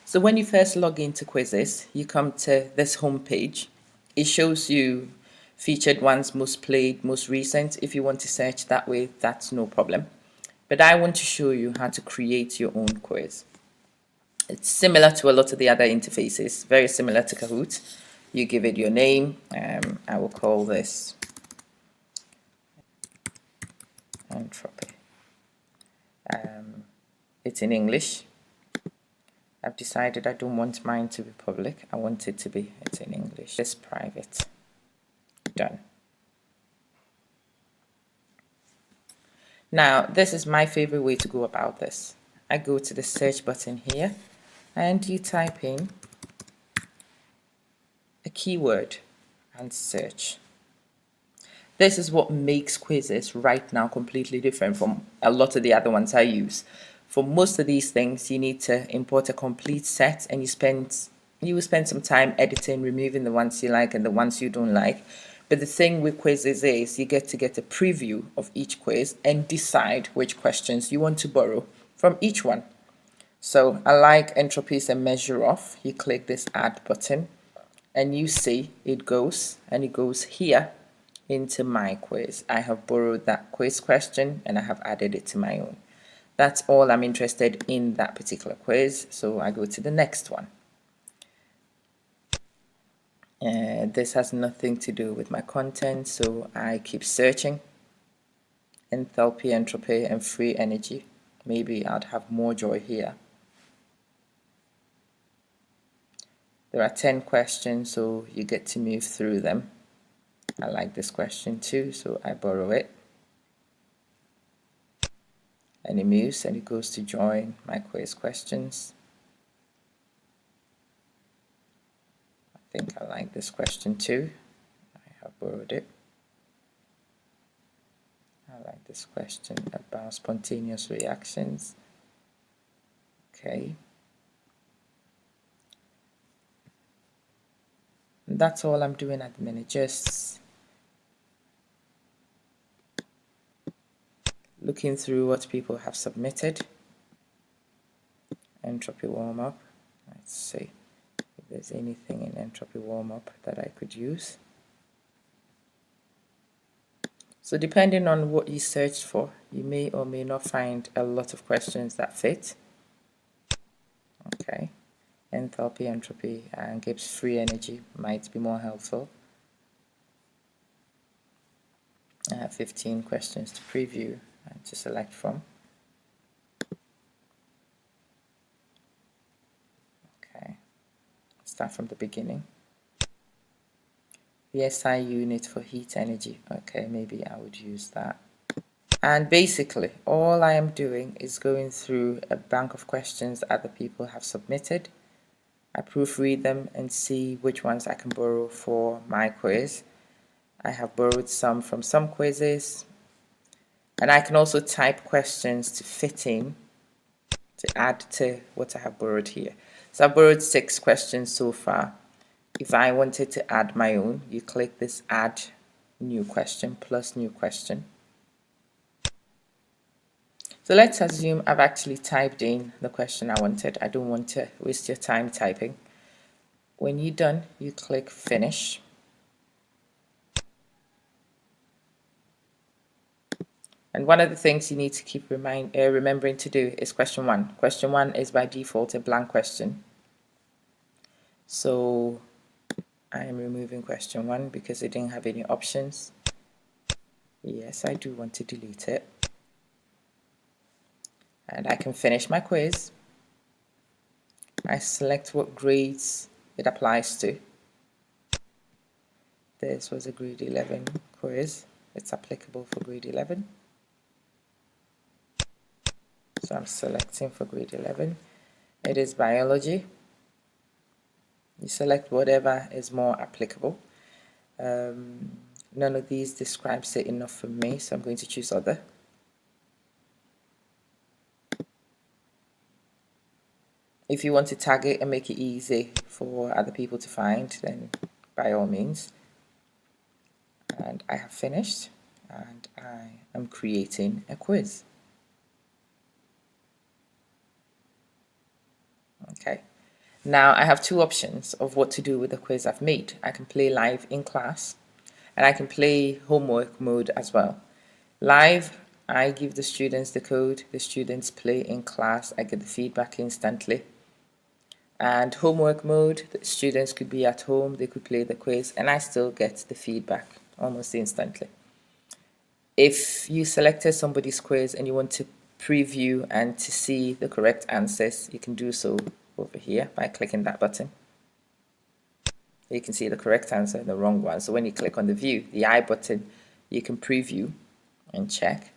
So when you first log into Quizizz, you come to this home page. It shows you featured ones, most played, most recent. If you want to search that way, that's no problem. But I want to show you how to create your own quiz. It's similar to a lot of the other interfaces, very similar to Kahoot. You give it your name. I will call this entropy. It's in English. I've decided I don't want mine to be public. I want it to be, it's in English. It's private. Done. Now, this is my favorite way to go about this. I go to the search button here and you type in a keyword and search. This is what makes Quizizz right now completely different from a lot of the other ones I use. For most of these things, you need to import a complete set and you will spend some time editing, removing the ones you like and the ones you don't like. But the thing with Quizizz is you get a preview of each quiz and decide which questions you want to borrow from each one. So I like entropy is a measure of. You click this add button and you see it goes here into my quiz. I have borrowed that quiz question and I have added it to my own. That's all I'm interested in that particular quiz, so I go to the next one. This has nothing to do with my content, so I keep searching. Enthalpy, entropy, and free energy. Maybe I'd have more joy here. There are 10 questions, so you get to move through them. I like this question too, so I borrow it. And it moves and it goes to join my quiz questions. I think I like this question too. I have borrowed it. I like this question about spontaneous reactions. Okay. And that's all I'm doing at the minute, just looking through what people have submitted. Entropy warm-up. Let's see if there's anything in entropy warm-up that I could use. So depending on what you searched for, you may or may not find a lot of questions that fit. Okay. Enthalpy, entropy, and Gibbs free energy might be more helpful. I have 15 questions to preview and to select from. Okay, start from the beginning. The SI unit for heat energy. Okay, maybe I would use that. And basically, all I am doing is going through a bank of questions that other people have submitted. I proofread them and see which ones I can borrow for my quiz. I have borrowed some from some quizzes, and I can also type questions to fit in, to add to what I have borrowed here. So I've borrowed 6 questions so far. If I wanted to add my own, you click this add new question plus new question. So let's assume I've actually typed in the question I wanted. I don't want to waste your time typing. When you're done, you click finish. And one of the things you need to keep remembering to do is question 1. Question 1 is by default a blank question. So I am removing question 1 because it didn't have any options. Yes, I do want to delete it. And I can finish my quiz. I select what grades it applies to. This was a grade 11 quiz. It's applicable for grade 11. So I'm selecting for grade 11. It is biology. You select whatever is more applicable. None of these describes it enough for me, so I'm going to choose other. If you want to tag it and make it easy for other people to find, then by all means. And I have finished, and I am creating a quiz. Okay. Now I have two options of what to do with the quiz I've made. I can play live in class and I can play homework mode as well. Live, I give the students the code, the students play in class, I get the feedback instantly. And homework mode, the students could be at home, they could play the quiz, and I still get the feedback almost instantly. If you selected somebody's quiz and you want to preview and to see the correct answers, you can do so over here by clicking that button. You can see the correct answer and the wrong one. So when you click on the view, the I button, you can preview and check.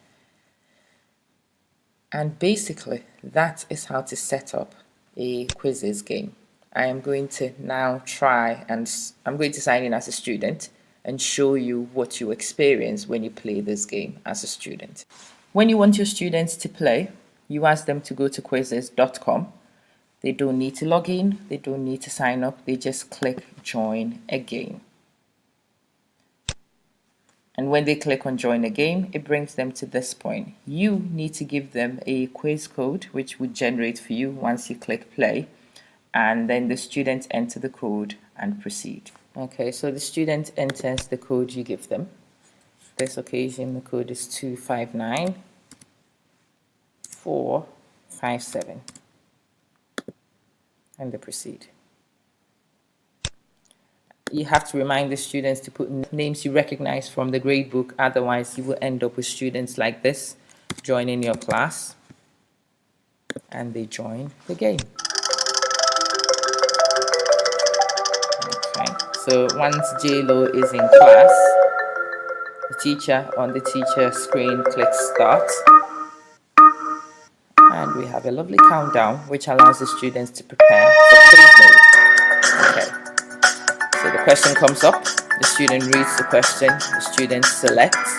And basically, that is how to set up a quizizz game. I am going to now try, and I'm going to sign in as a student and show you what you experience when you play this game as a student. When you want your students to play, you ask them to go to quizizz.com. They don't need to log in, they don't need to sign up, they just click join a game. And when they click on join a game, it brings them to this point. You need to give them a quiz code, which would generate for you once you click play, and then the students enter the code and proceed. Okay, so the student enters the code you give them. This occasion, the code is 259457, and they proceed. You have to remind the students to put names you recognize from the gradebook, otherwise you will end up with students like this joining your class, and they join the game. Okay, so once J-Lo is in class, the teacher on the teacher screen clicks start, and we have a lovely countdown which allows the students to prepare for quiz mode. Okay. So the question comes up, the student reads the question, the student selects,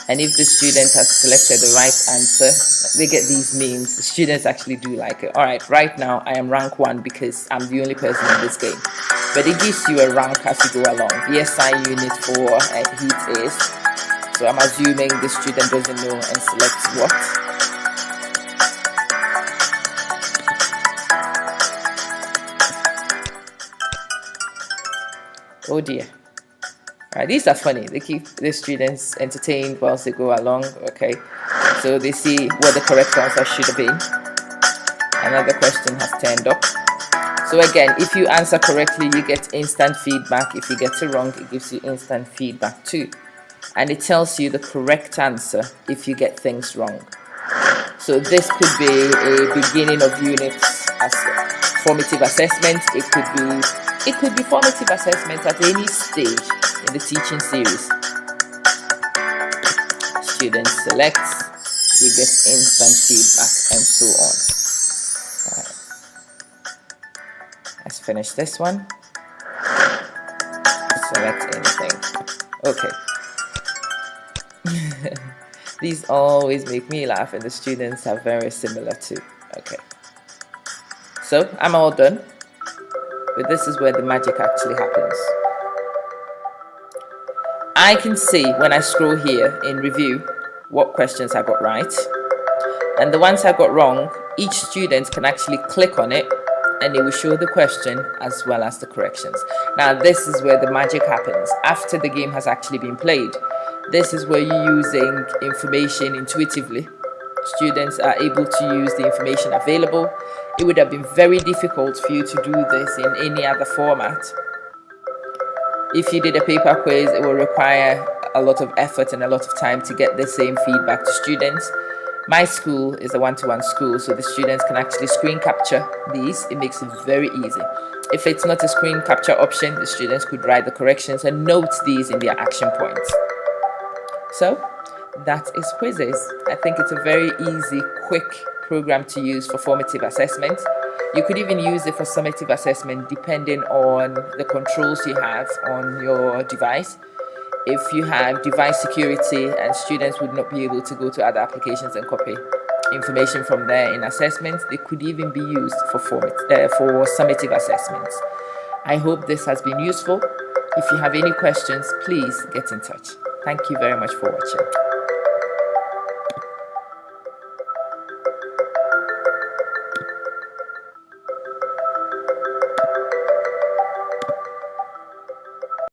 and if the student has selected the right answer, they get these memes. The students actually do like it. All right, right now I am rank 1 because I'm the only person in this game. But it gives you a rank as you go along. The SI unit for heat is, so I'm assuming the student doesn't know and selects what. Oh dear. Alright, these are funny. They keep the students entertained whilst they go along. Okay, so they see what the correct answer should have been. Another question has turned up. So again, if you answer correctly, you get instant feedback. If you get it wrong, it gives you instant feedback too. And it tells you the correct answer if you get things wrong. So this could be a beginning of units as formative assessment. It could be formative assessment at any stage in the teaching series. Student selects, you get instant feedback, and so on. Right. Let's finish this one. Select anything. Okay. These always make me laugh, and the students are very similar too. Okay. So I'm all done. But this is where the magic actually happens. I can see when I scroll here in review what questions I got right, and the ones I got wrong, each student can actually click on it and it will show the question as well as the corrections. Now this is where the magic happens. After the game has actually been played, this is where you're using information intuitively. Students are able to use the information available. It would have been very difficult for you to do this in any other format. If you did a paper quiz, it will require a lot of effort and a lot of time to get the same feedback to students. My school is a one-to-one school, so the students can actually screen capture these. It makes it very easy. If it's not a screen capture option, the students could write the corrections and note these in their action points. So that is quizizz. I think it's a very easy, quick program to use for formative assessment. You could even use it for summative assessment depending on the controls you have on your device. If you have device security and students would not be able to go to other applications and copy information from there in assessments, they could even be used for summative assessments. I hope this has been useful. If you have any questions, please get in touch. Thank you very much for watching.